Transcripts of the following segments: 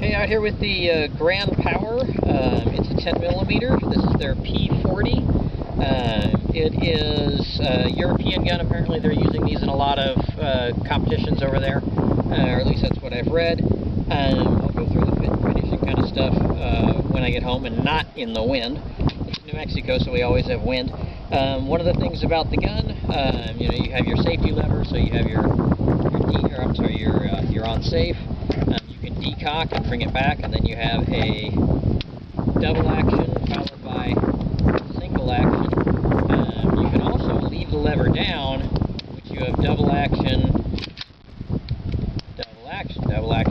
Okay, out here with the Grand Power. It's a 10mm. This is their P40. It is a European gun. Apparently they're using these in a lot of competitions over there, or at least that's what I've read. I'll go through the fit and finishing kind of stuff when I get home and not in the wind. It's New Mexico, so we always have wind. One of the things about the gun, you know, you have your safety lever, so you have your on safe. You can decock and bring it back, and then you have a double action followed by single action. You can also leave the lever down, which you have double action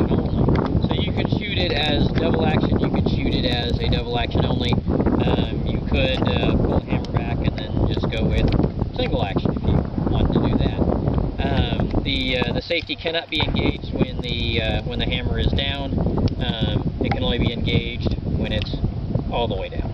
only. So you could shoot it as double action, you could shoot it as a double action only. You could pull the hammer back and then just go with single action if you want to do that. The safety cannot be engaged when the hammer is down. It can only be engaged when it's all the way down.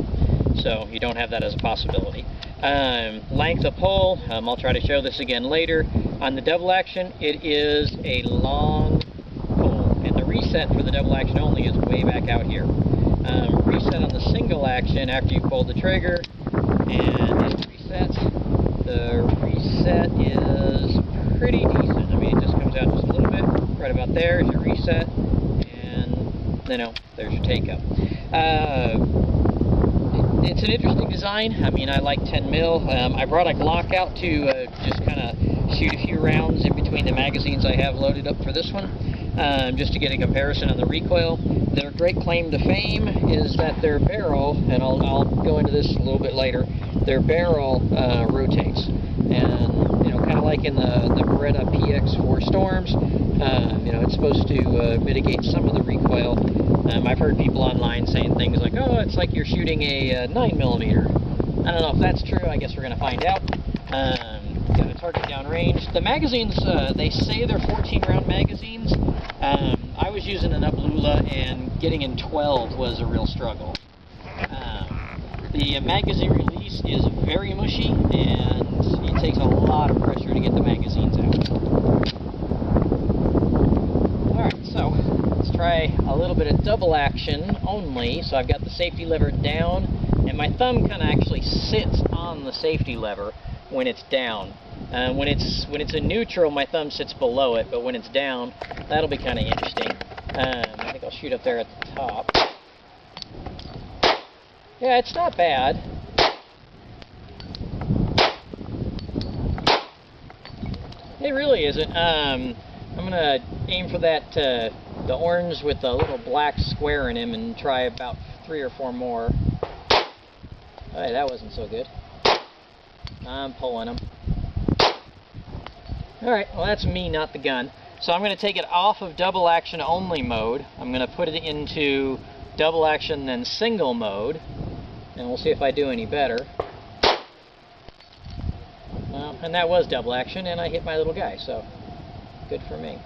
So you don't have that as a possibility. Length of pull, I'll try to show this again later. On the double action, it is a long pull, and the reset for the double action only is way back out here. Reset on the single action after you pull the trigger, and it resets. The reset is pretty decent. I mean, it just comes out just a little bit. Right about there is your reset, and there's your take up. It's an interesting design. I mean, I like 10mm. I brought a Glock out to just kind of shoot a few rounds in between the magazines I have loaded up for this one, just to get a comparison on the recoil. Their great claim to fame is that their barrel, and I'll go into this a little bit later, their barrel rotates. And, kind of like in the Beretta PX4 Storms, it's supposed to mitigate some of the recoil. I've heard people online saying things like, oh, it's like you're shooting a 9mm. I don't know if that's true. I guess we're going to find out. Got a target downrange. The magazines, they say they're 14-round magazines. I was using an Uplula, and getting in 12 was a real struggle. The magazine release is very mushy, and it takes a lot of pressure to get the magazines out. Alright, so let's try a little bit of double action only. So I've got the safety lever down, and my thumb kind of actually sits on the safety lever when it's down. When it's in neutral, my thumb sits below it, but when it's down, that'll be kind of interesting. I think I'll shoot up there at the top. Yeah, it's not bad. It really isn't. I'm gonna aim for that the orange with the little black square in him and try about 3 or 4 more. Alright, that wasn't so good. I'm pulling him. Alright, well that's me, not the gun. So I'm going to take it off of double action only mode. I'm going to put it into double action then single mode, and we'll see if I do any better. Well, and that was double action, and I hit my little guy, so good for me.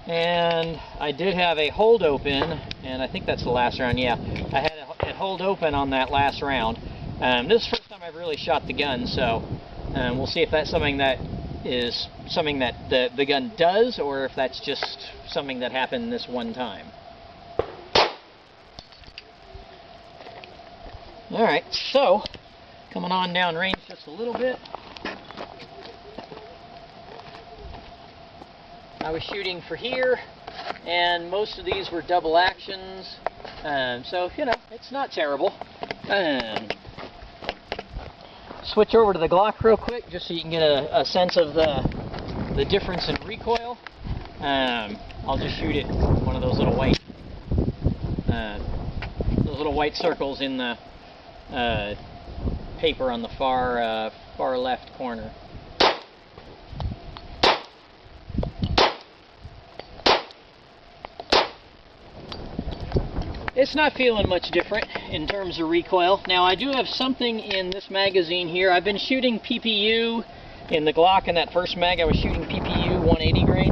And I did have a hold open, and I think that's the last round. Yeah, I had a hold open on that last round. This is the first time I've really shot the gun, so we'll see if that's something that is something that the gun does, or if that's just something that happened this one time. Alright, so coming on down range just a little bit. I was shooting for here, and most of these were double actions, so it's not terrible. Switch over to the Glock real quick, just so you can get a sense of the difference in recoil. I'll just shoot it one of those little white circles in the paper on the far left corner. It's not feeling much different in terms of recoil. Now I do have something in this magazine here. I've been shooting PPU in the Glock. In that first mag I was shooting PPU 180 grain.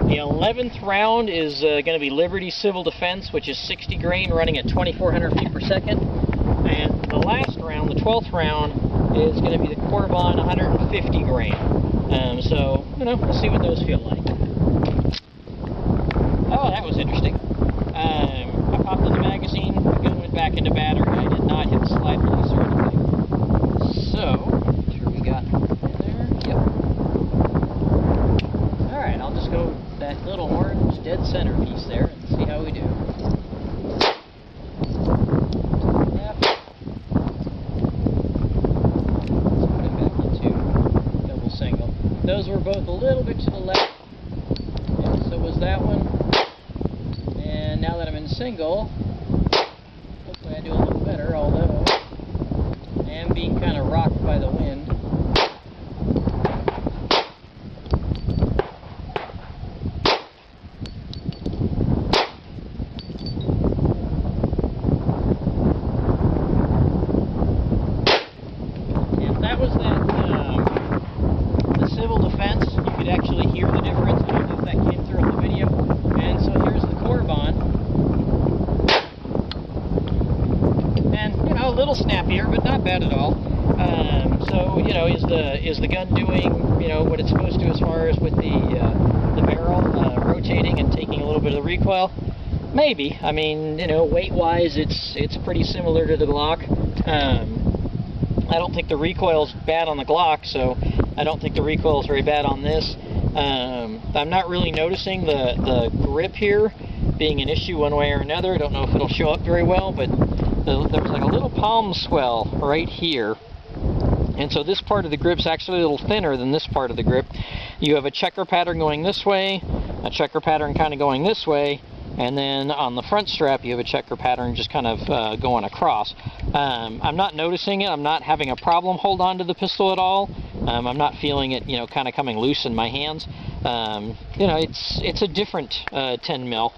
The 11th round is going to be Liberty Civil Defense, which is 60 grain running at 2,400 feet per second. And the last round, the 12th round, is going to be the Corbon 150 grain. So, you know, we'll see what those feel like. Oh, that was interesting. I popped in the magazine, the gun went back into battery. I did not hit the slide release or anything. So, sure we got in there. Yep. Alright, I'll just go with that little orange dead center piece there and see how we do. Yep. Let's put it back into double single. Those were both a little bit to the left. And so was that one. And now that I'm in single, hopefully I do a little better, although I am being kind of rocked by the wind. If that was the civil defense, you could actually hear the difference. I don't know if that came through in the video. And so here's the core bond. And, you know, a little snappier, but not bad at all. So, you know, is the gun doing, you know, what it's supposed to as far as with the barrel rotating and taking a little bit of the recoil? Maybe. I mean, you know, weight-wise, it's pretty similar to the Glock. I don't think the recoil's bad on the Glock, so I don't think the recoil is very bad on this. I'm not really noticing the grip here being an issue one way or another. I don't know if it'll show up very well, but there's like a little palm swell right here. And so this part of the grip's actually a little thinner than this part of the grip. You have a checker pattern going this way, a checker pattern kind of going this way, and then on the front strap you have a checker pattern just kind of going across. I'm not noticing it. I'm not having a problem hold on to the pistol at all. I'm not feeling it, you know, kind of coming loose in my hands. You know, it's a different 10 mil.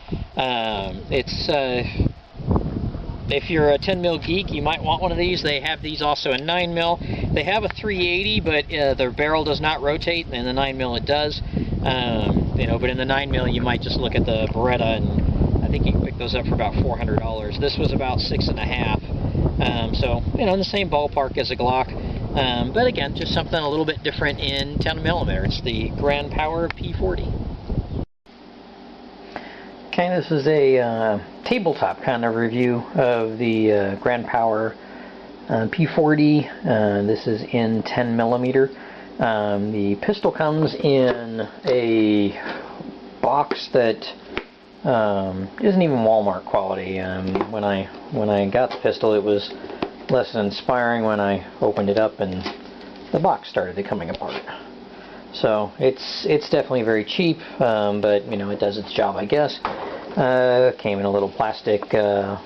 If you're a 10 mil geek, you might want one of these. They have these also in 9 mil. They have a 380, but their barrel does not rotate. In the 9 mil, it does. You know, but in the 9 mil, you might just look at the Beretta, and I think you can pick those up for about $400. This was about $6.50. So, you know, in the same ballpark as a Glock. But again, just something a little bit different in 10mm. It's the Grand Power P40. Okay, this is a tabletop kind of review of the Grand Power P40. This is in 10mm. The pistol comes in a box that isn't even Walmart quality. When I got the pistol, it was less than inspiring when I opened it up and the box started coming apart. So it's definitely very cheap, but you know, it does its job, I guess. Came in a little plastic, the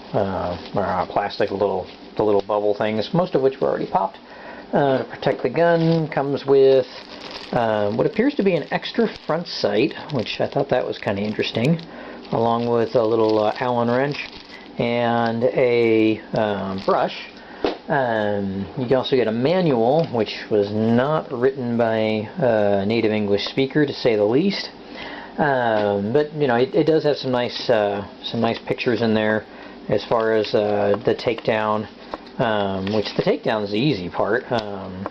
little bubble things, most of which were already popped. To protect the gun, comes with what appears to be an extra front sight, which I thought that was kind of interesting, along with a little Allen wrench and a brush. You can also get a manual, which was not written by a native English speaker, to say the least. But you know, it does have some nice pictures in there as far as the takedown, which the takedown is the easy part.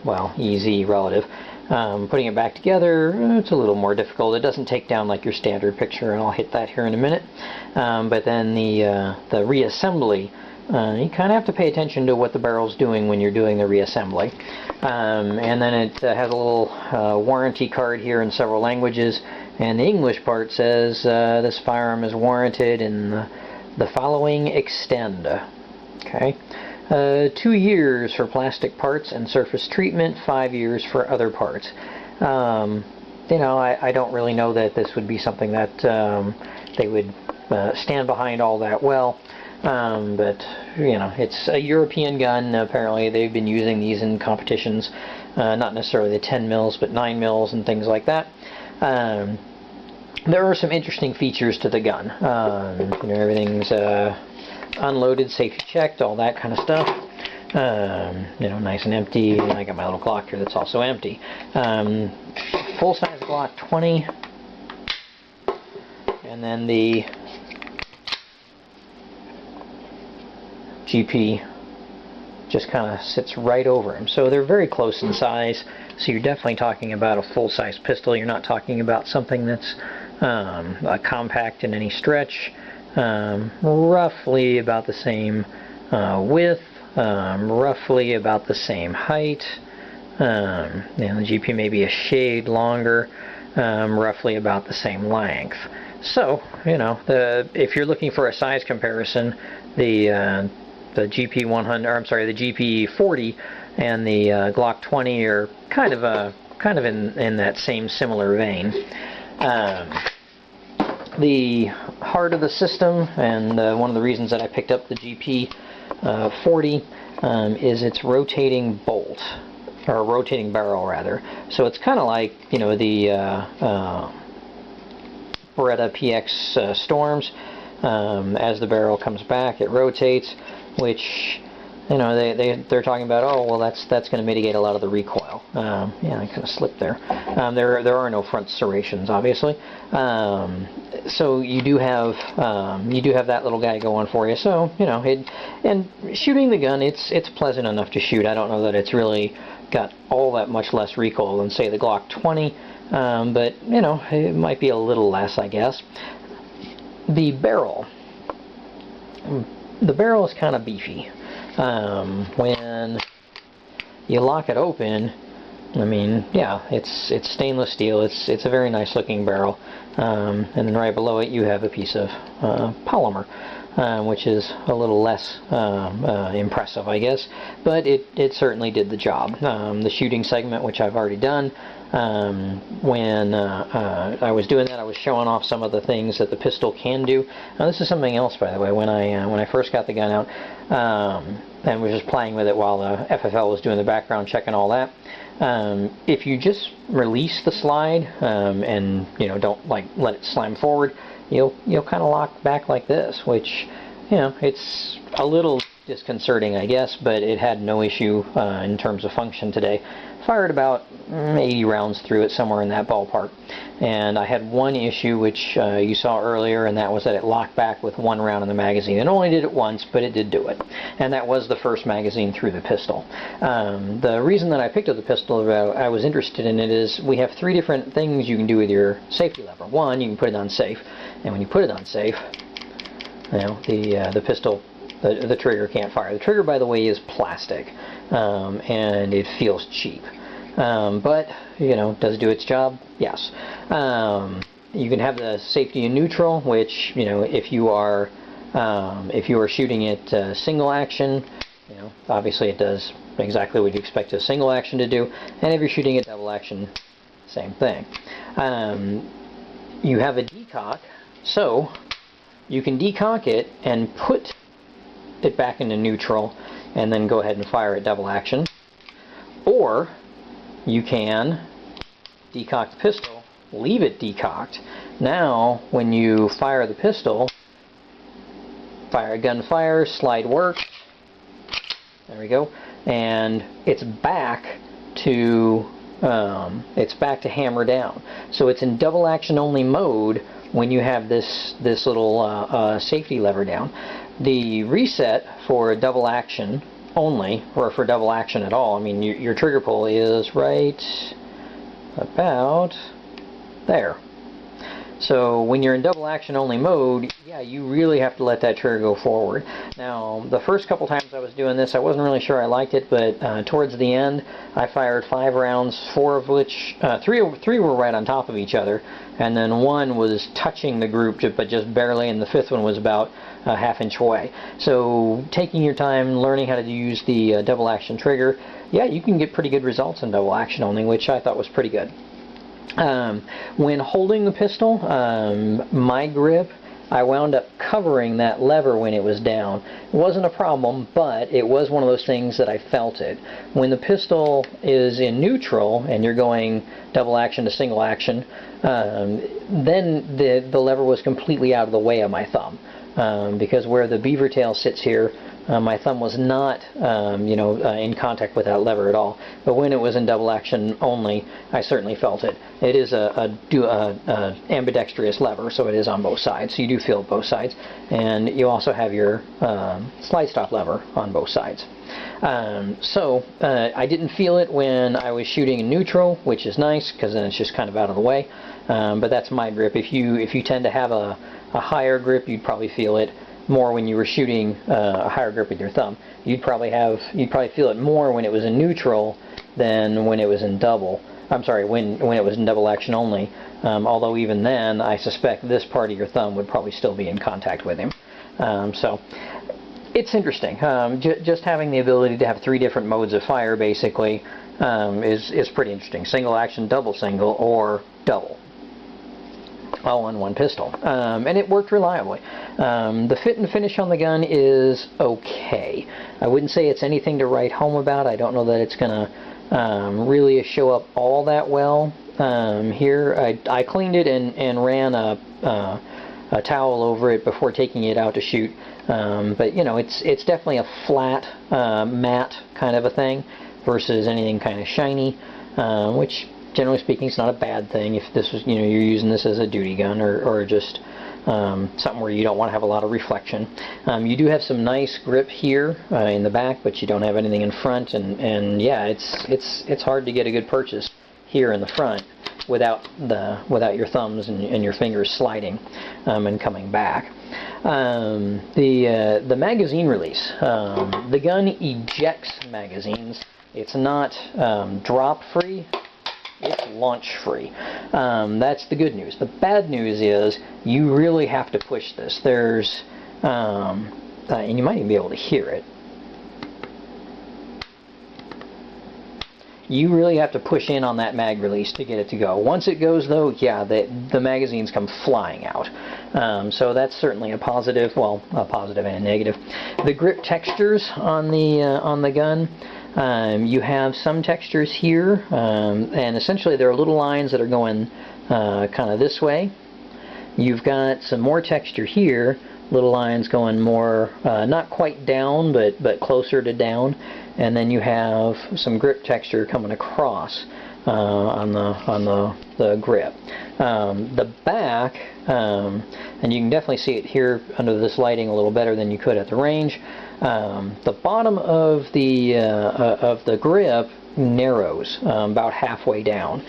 Well, easy relative. Putting it back together, it's a little more difficult. It doesn't take down like your standard picture, and I'll hit that here in a minute. But then the reassembly. You kind of have to pay attention to what the barrel's doing when you're doing the reassembly. And then it has a little warranty card here in several languages, and the English part says this firearm is warranted in the following extend. Okay, 2 years for plastic parts and surface treatment, 5 years for other parts. You know, I don't really know that this would be something that they would stand behind all that well. But, you know, it's a European gun. Apparently they've been using these in competitions, not necessarily the 10 mils, but 9 mils and things like that. There are some interesting features to the gun. You know, everything's unloaded, safety checked, all that kind of stuff. You know, nice and empty. I got my little Glock here that's also empty. Full-size Glock 20. And then the GP just kind of sits right over him. So they're very close in size. So you're definitely talking about a full-size pistol. You're not talking about something that's compact in any stretch. Roughly about the same width, roughly about the same height. The GP may be a shade longer, roughly about the same length. So, if you're looking for a size comparison, the GP100, or I'm sorry, the GP40 and the Glock 20 are kind of in that same similar vein. The heart of the system, and one of the reasons that I picked up the GP40 is its rotating bolt, or rotating barrel rather. So it's kind of like the Beretta PX Storms. As the barrel comes back, it rotates, which they're talking about. Oh, well, that's going to mitigate a lot of the recoil. Yeah, I kind of slipped there. There are no front serrations, obviously. So you do have that little guy going for you. So and shooting the gun, it's pleasant enough to shoot. I don't know that it's really got all that much less recoil than say the Glock 20, but it might be a little less, I guess. The barrel is kind of beefy. When you lock it open, I mean, yeah, it's stainless steel. It's a very nice looking barrel, and then right below it you have a piece of polymer, which is a little less impressive, I guess, but it certainly did the job. The shooting segment, which I've already done, when I was doing that, I was showing off some of the things that the pistol can do. Now, this is something else, by the way. When I first got the gun out, and was just playing with it while the FFL was doing the background check and all that, if you just release the slide and don't let it slam forward, you'll kind of lock back like this, which it's a little disconcerting, I guess, but it had no issue in terms of function today. Fired about 80 rounds through it, somewhere in that ballpark. And I had one issue, which you saw earlier, and that was that it locked back with one round in the magazine. It only did it once, but it did do it. And that was the first magazine through the pistol. The reason that I picked up the pistol, I was interested in it, is we have three different things you can do with your safety lever. One, you can put it on safe, and when you put it on safe, the pistol, the trigger can't fire. The trigger, by the way, is plastic, and it feels cheap. But does it do its job? Yes. You can have the safety in neutral, which if you are shooting it single action, obviously it does exactly what you expect a single action to do. And if you're shooting it double action, same thing. You have a decock, so you can decock it and put it back into neutral, and then go ahead and fire it double action. Or you can decock the pistol, leave it decocked. Now, when you fire the pistol, gun fires, slide works. There we go, and it's back to hammer down. So it's in double action only mode when you have this little safety lever down. The reset for double action only, or for double action at all, I mean your trigger pull is right about there. So when you're in double action only mode, yeah, you really have to let that trigger go forward. Now, the first couple times I was doing this, I wasn't really sure I liked it, but towards the end, I fired 5 rounds, 4 of which, 3 were right on top of each other, and then 1 was touching the group, but just barely, and the 5th one was about a half-inch away. So taking your time, learning how to use the double action trigger, yeah, you can get pretty good results in double action only, which I thought was pretty good. When holding the pistol, my grip, I wound up covering that lever when it was down. It wasn't a problem, but it was one of those things that I felt it. When the pistol is in neutral and you're going double action to single action, then the lever was completely out of the way of my thumb. Because where the beaver tail sits here, my thumb was not, in contact with that lever at all. But when it was in double action only, I certainly felt it. It is a ambidextrous lever, so it is on both sides. So you do feel it both sides. And you also have your slide stop lever on both sides. I didn't feel it when I was shooting in neutral, which is nice, because then it's just kind of out of the way. But that's my grip. If you tend to have a higher grip, you'd probably feel it more when you were shooting a higher grip with your thumb. You'd probably feel it more when it was in neutral than when it was in double. I'm sorry, when it was in double action only. Although even then, I suspect this part of your thumb would probably still be in contact with him. So it's interesting. Just having the ability to have 3 different modes of fire basically is pretty interesting. Single action, double single, or double, all on one pistol. And it worked reliably. The fit and finish on the gun is okay. I wouldn't say it's anything to write home about. I don't know that it's going to really show up all that well. Here I cleaned it and ran a towel over it before taking it out to shoot. But it's definitely a flat, matte kind of a thing versus anything kind of shiny, which generally speaking is not a bad thing if this was, you're using this as a duty gun or just something where you don't want to have a lot of reflection. You do have some nice grip here in the back, but you don't have anything in front, and yeah, it's hard to get a good purchase here in the front without your thumbs and your fingers sliding and coming back. The magazine release. The gun ejects magazines. It's not drop free. It's launch free. That's the good news. The bad news is you really have to push this. There's, and you might even be able to hear it. You really have to push in on that mag release to get it to go. Once it goes though, yeah, the magazines come flying out. So that's certainly a positive, well, a positive and a negative. The grip textures on the gun. You have some textures here, and essentially there are little lines that are going kind of this way. You've got some more texture here, little lines going more, not quite down, but closer to down. And then you have some grip texture coming across on the grip. The back, and you can definitely see it here under this lighting a little better than you could at the range. The bottom of the grip narrows about halfway down.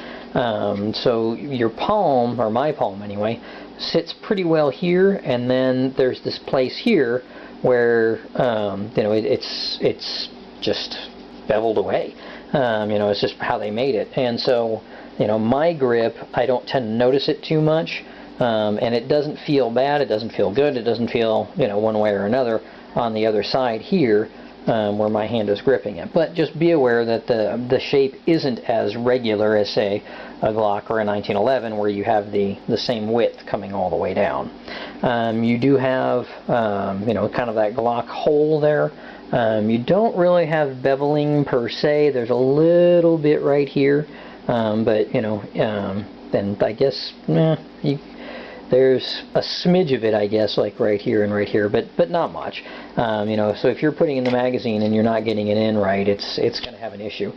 So your palm, or my palm anyway, sits pretty well here, and then there's this place here where it's just beveled away. It's just how they made it. And so, my grip, I don't tend to notice it too much, and it doesn't feel bad, it doesn't feel good, it doesn't feel, one way or another on the other side here, where my hand is gripping it. But just be aware that the shape isn't as regular as, say, a Glock or a 1911, where you have the same width coming all the way down. You do have, kind of that Glock hole there. You don't really have beveling per se. There's a little bit right here, but then I guess there's a smidge of it, I guess, like right here and right here, but not much. So if you're putting in the magazine and you're not getting it in right, it's going to have an issue.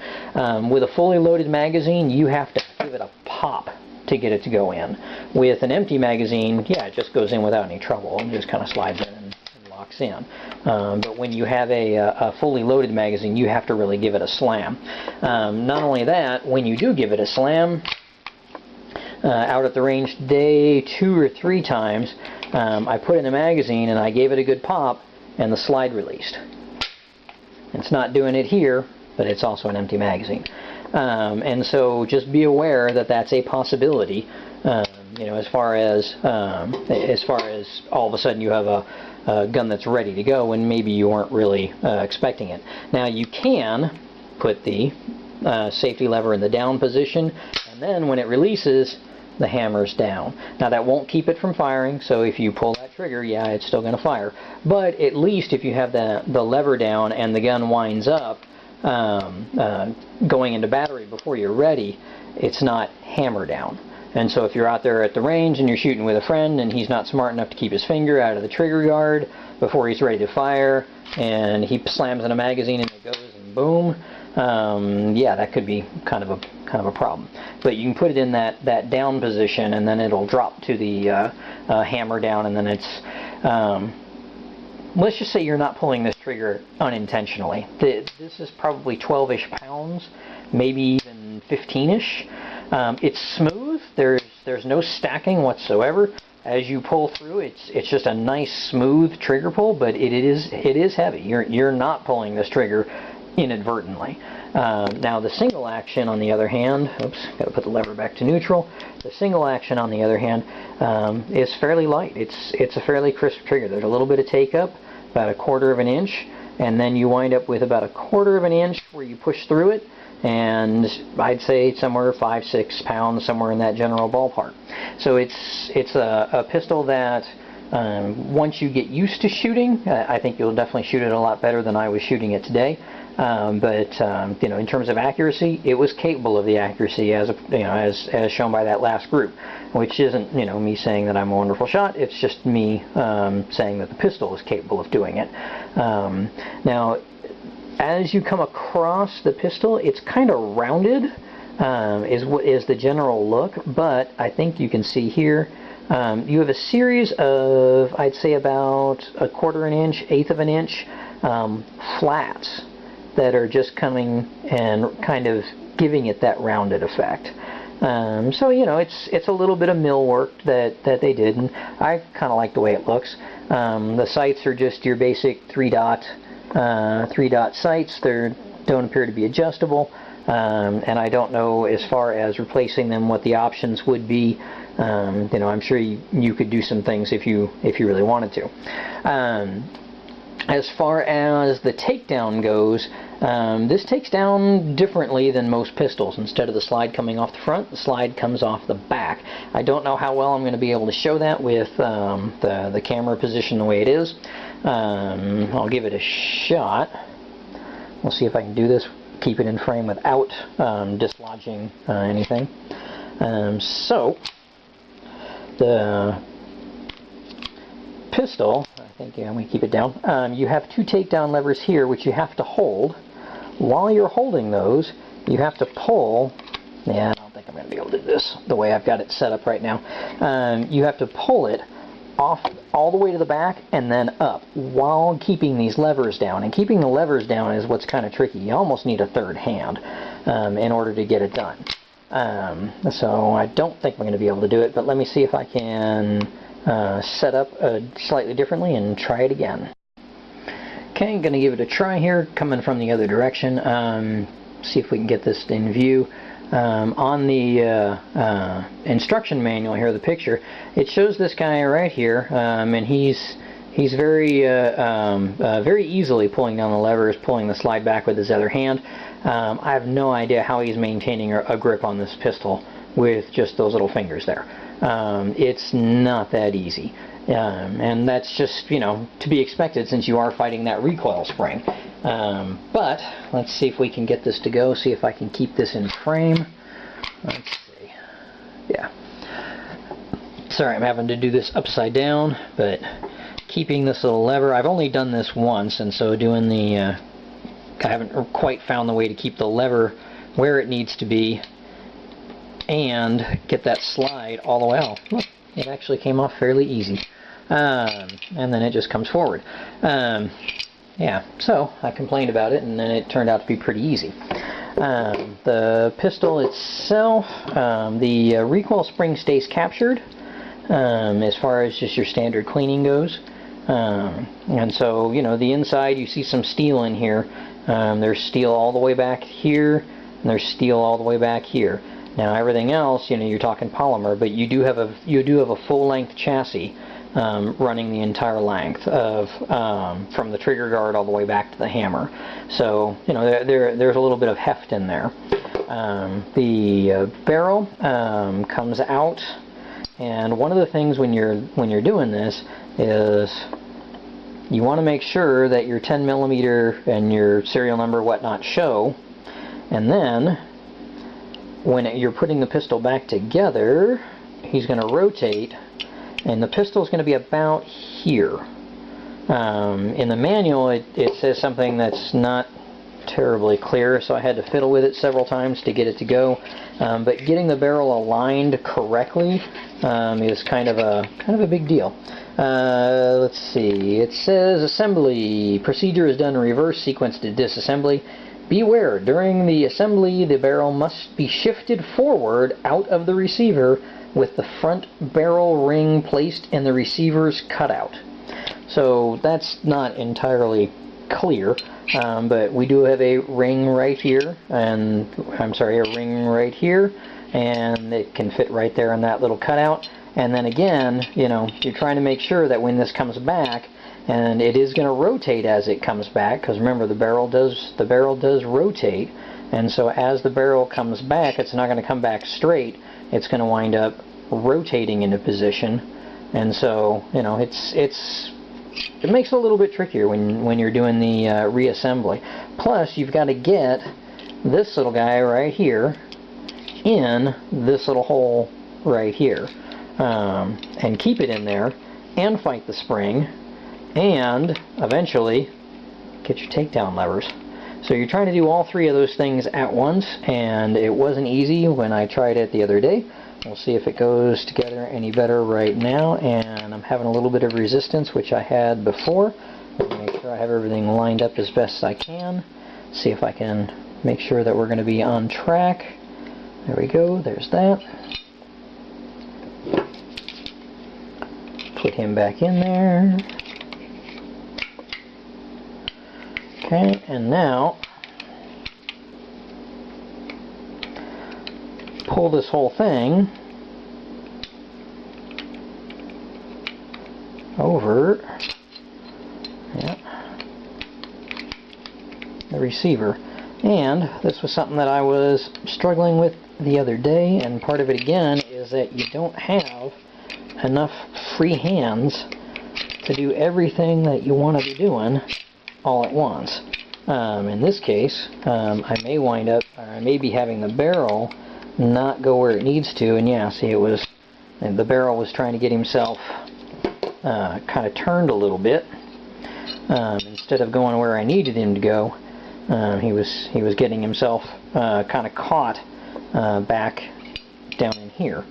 With a fully loaded magazine, you have to give it a pop to get it to go in. With an empty magazine, yeah, it just goes in without any trouble and just kind of slides in and locks in. But when you have a fully loaded magazine, you have to really give it a slam. Not only that, when you do give it a slam, out at the range today 2 or 3 times, I put in a magazine and I gave it a good pop, and the slide released. It's not doing it here, but it's also an empty magazine. And so just be aware that that's a possibility. As far as all of a sudden you have a gun that's ready to go and maybe you weren't really expecting it. Now you can put the safety lever in the down position, and then when it releases, the hammer's down. Now that won't keep it from firing, so if you pull that trigger, yeah, it's still going to fire. But at least if you have the lever down and the gun winds up going into battery before you're ready, it's not hammer down. And so if you're out there at the range and you're shooting with a friend and he's not smart enough to keep his finger out of the trigger guard before he's ready to fire, and he slams in a magazine and it goes and boom, yeah, that could be kind of a problem. But you can put it in that down position, and then it'll drop to the hammer down, and then it's let's just say you're not pulling this trigger unintentionally. This is probably 12-ish pounds, maybe even 15-ish. It's smooth. There's no stacking whatsoever. As you pull through, it's just a nice smooth trigger pull, but it is heavy. You're not pulling this trigger inadvertently. Now the single action, on the other hand, oops, got to put the lever back to neutral. The single action, on the other hand, is fairly light. It's a fairly crisp trigger. There's a little bit of take up, about 1/4 of an inch, and then you wind up with about 1/4 of an inch where you push through it, and I'd say somewhere 5-6 pounds, somewhere in that general ballpark. So it's a pistol that once you get used to shooting, I think you'll definitely shoot it a lot better than I was shooting it today. But you know, in terms of accuracy, it was capable of the accuracy as shown by that last group, which isn't, you know, me saying that I'm a wonderful shot. It's just me saying that the pistol is capable of doing it. Now, as you come across the pistol, it's kind of rounded, is the general look. But I think you can see here, you have a series of, I'd say about 1/4 an inch, 1/8 of an inch flats that are just coming and kind of giving it that rounded effect. So, you know, it's a little bit of mill work that they did, and I kind of like the way it looks. The sights are just your basic 3-dot sights. They don't appear to be adjustable, and I don't know, as far as replacing them, what the options would be. You know, I'm sure you could do some things if you really wanted to. As far as the takedown goes, this takes down differently than most pistols. Instead of the slide coming off the front, the slide comes off the back. I don't know how well I'm going to be able to show that with the camera position the way it is. I'll give it a shot. We'll see if I can do this, keep it in frame without dislodging anything. So, the pistol, I think, yeah, I'm going to keep it down. You have 2 takedown levers here, which you have to hold. While you're holding those, you have to pull. Yeah, I don't think I'm going to be able to do this the way I've got it set up right now. You have to pull it off all the way to the back and then up while keeping these levers down. And keeping the levers down is what's kind of tricky. You almost need a third hand in order to get it done. So I don't think I'm going to be able to do it, but let me see if I can set up slightly differently and try it again. Okay, I'm going to give it a try here, coming from the other direction. See if we can get this in view. On the instruction manual here, the picture, it shows this guy right here, and he's very very easily pulling down the levers, pulling the slide back with his other hand. I have no idea how he's maintaining a grip on this pistol with just those little fingers there. It's not that easy, and that's just, you know, to be expected since you are fighting that recoil spring. But let's see if we can get this to go, see if I can keep this in frame. Let's see. Yeah. Sorry, I'm having to do this upside down, but keeping this little lever, I've only done this once, and so doing the, I haven't quite found the way to keep the lever where it needs to be and get that slide all the way off. Look, it actually came off fairly easy. And then it just comes forward. Yeah, so I complained about it, and then it turned out to be pretty easy. The pistol itself, the recoil spring stays captured as far as just your standard cleaning goes. And so, you know, the inside, you see some steel in here. There's steel all the way back here, and there's steel all the way back here. Now everything else, you know, you're talking polymer, but you do have a full-length chassis running the entire length of from the trigger guard all the way back to the hammer. So, you know, there's a little bit of heft in there. The barrel comes out, and one of the things when you're doing this is you want to make sure that your 10mm and your serial number, whatnot, show, and then when you're putting the pistol back together, he's going to rotate, and the pistol is going to be about here. In the manual, it says something that's not terribly clear, so I had to fiddle with it several times to get it to go. But getting the barrel aligned correctly is kind of a big deal. Let's see. It says assembly procedure is done in reverse sequence to disassembly. Beware, during the assembly, the barrel must be shifted forward out of the receiver with the front barrel ring placed in the receiver's cutout. So that's not entirely clear, but we do have a ring right here, and a ring right here, and it can fit right there in that little cutout. And then again, you know, you're trying to make sure that when this comes back, and it is going to rotate as it comes back, because remember, the barrel does rotate, and so as the barrel comes back, it's not going to come back straight. It's going to wind up rotating into position, and so, you know, it makes it a little bit trickier when you're doing the reassembly. Plus, you've got to get this little guy right here in this little hole right here, and keep it in there, and fight the spring, and eventually get your takedown levers. So you're trying to do all three of those things at once, and it wasn't easy when I tried it the other day. We'll see if it goes together any better right now, and I'm having a little bit of resistance, which I had before. Make sure I have everything lined up as best as I can. See if I can make sure that we're going to be on track. There we go, there's that. Put him back in there. Okay, and now pull this whole thing over the receiver. And this was something that I was struggling with the other day, and part of it again is that you don't have enough free hands to do everything that you want to be doing all at once. In this case, I may be having the barrel not go where it needs to, and yeah, see, the barrel was trying to get himself kind of turned a little bit. Instead of going where I needed him to go, he was getting himself kind of caught back down in here.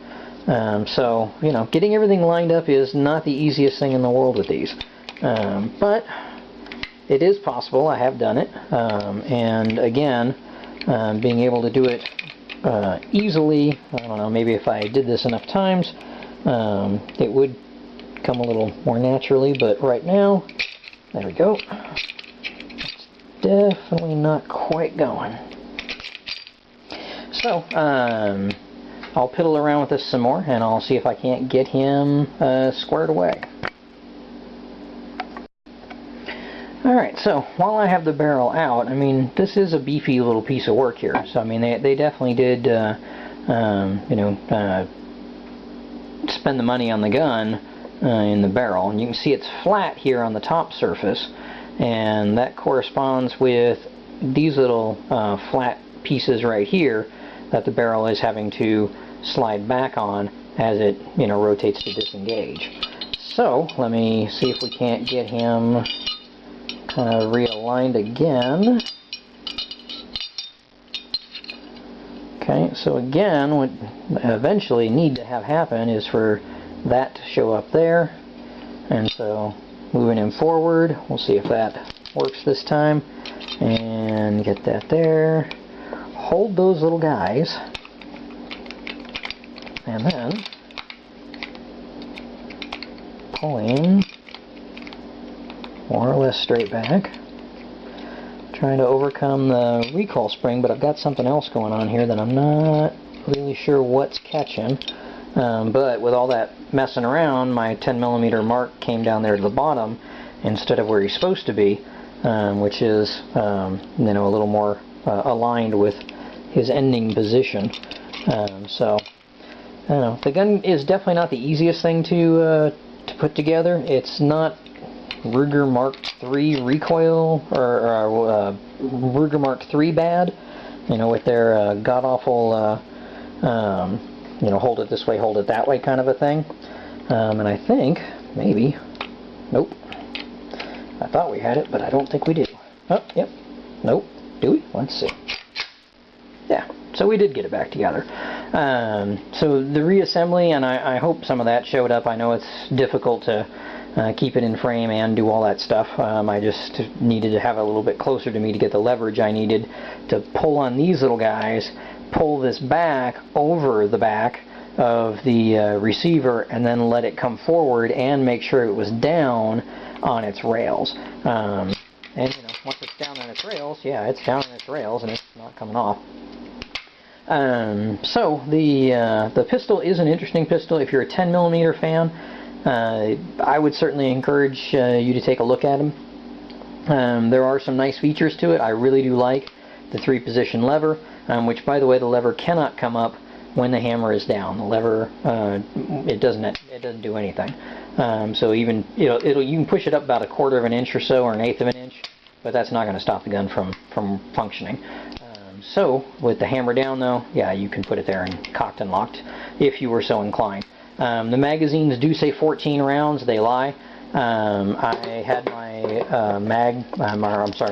So, you know, getting everything lined up is not the easiest thing in the world with these. But it is possible. I have done it. And again, being able to do it easily, I don't know, maybe if I did this enough times, it would come a little more naturally, but right now, there we go. It's definitely not quite going. So, I'll piddle around with this some more, and I'll see if I can't get him squared away. Alright, so while I have the barrel out, I mean, this is a beefy little piece of work here. So, I mean, they definitely did, spend the money on the gun in the barrel. And you can see it's flat here on the top surface, and that corresponds with these little flat pieces right here that the barrel is having to slide back on as it, you know, rotates to disengage. So, let me see if we can't get him kind of realigned again. Okay, so again, what I eventually need to have happen is for that to show up there, and so moving him forward, we'll see if that works this time, and get that there. Hold those little guys, and then pull in more or less straight back. Trying to overcome the recoil spring, but I've got something else going on here that I'm not really sure what's catching. But with all that messing around, my 10mm mark came down there to the bottom instead of where he's supposed to be, which is a little more aligned with his ending position. So I don't know. The gun is definitely not the easiest thing to put together. It's not Ruger MKIII recoil or Ruger MKIII bad, with their god-awful You know, hold it this way, hold it that way kind of a thing. And I think, maybe, nope. I thought we had it, but I don't think we do. Oh, yep. Nope. Do we? Let's see. Yeah, so we did get it back together. So the reassembly, and I hope some of that showed up. I know it's difficult to keep it in frame and do all that stuff. I just needed to have it a little bit closer to me to get the leverage I needed to pull on these little guys, pull this back over the back of the receiver, and then let it come forward and make sure it was down on its rails. And you know, once it's down on its rails, yeah, it's down on its rails and it's not coming off. So the pistol is an interesting pistol. If you're a 10mm fan, I would certainly encourage you to take a look at them. There are some nice features to it. I really do like the 3-position lever, which, by the way, the lever cannot come up when the hammer is down. The lever, it doesn't do anything. So even you can push it up about 1/4 of an inch or so, or 1/8 of an inch, but that's not going to stop the gun from functioning. So with the hammer down, though, yeah, you can put it there and cocked and locked if you were so inclined. The magazines do say 14 rounds. They lie. I had my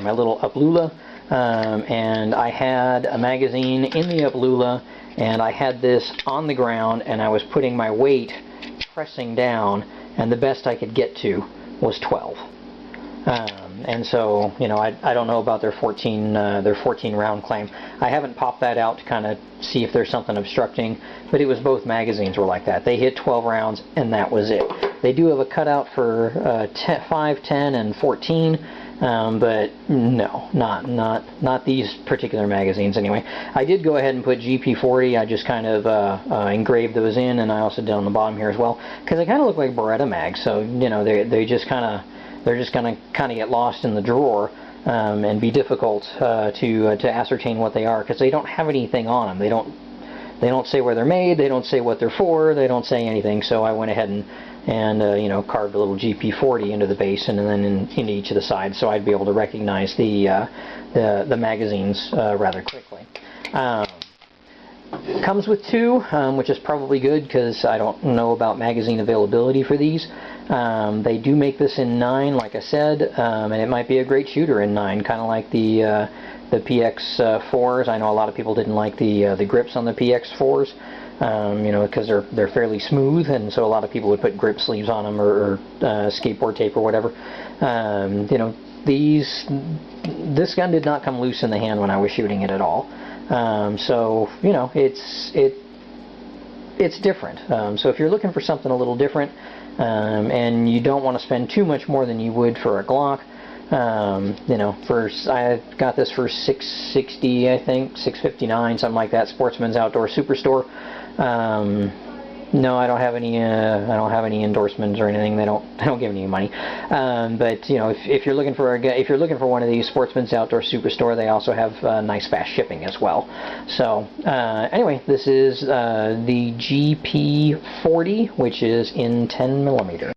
my little Uplula, and I had a magazine in the Uplula, and I had this on the ground, and I was putting my weight pressing down, and the best I could get to was 12. And so, you know, I don't know about their 14 round claim. I haven't popped that out to kind of see if there's something obstructing, but it was both magazines were like that. They hit 12 rounds, and that was it. They do have a cutout for 5, 10, and 14, but no, not these particular magazines anyway. I did go ahead and put GP40. I just kind of engraved those in, and I also did on the bottom here as well, because they kind of look like Beretta mags. So, you know, they're just going to get lost in the drawer and be difficult to ascertain what they are, because they don't have anything on them. They don't say where they're made. They don't say what they're for. They don't say anything. So I went ahead and you know, carved a little GP40 into the base and then into each of the sides, so I'd be able to recognize the magazines rather quickly. Comes with 2, which is probably good, because I don't know about magazine availability for these. They do make this in 9, like I said, and it might be a great shooter in 9, kind of like the PX4s. I know a lot of people didn't like the grips on the PX4s, you know, because they're fairly smooth, and so a lot of people would put grip sleeves on them or skateboard tape or whatever. You know, this gun did not come loose in the hand when I was shooting it at all. So, you know, it's different. So if you're looking for something a little different, and you don't want to spend too much more than you would for a Glock, you know, I got this for $660, I think, $659, something like that. Sportsman's Outdoor Superstore. No, I don't have any endorsements or anything. They don't give any money. But you know, if you're looking for one of these, Sportsman's Outdoor Superstore, they also have nice fast shipping as well. So anyway, this is the GP40, which is in 10mm.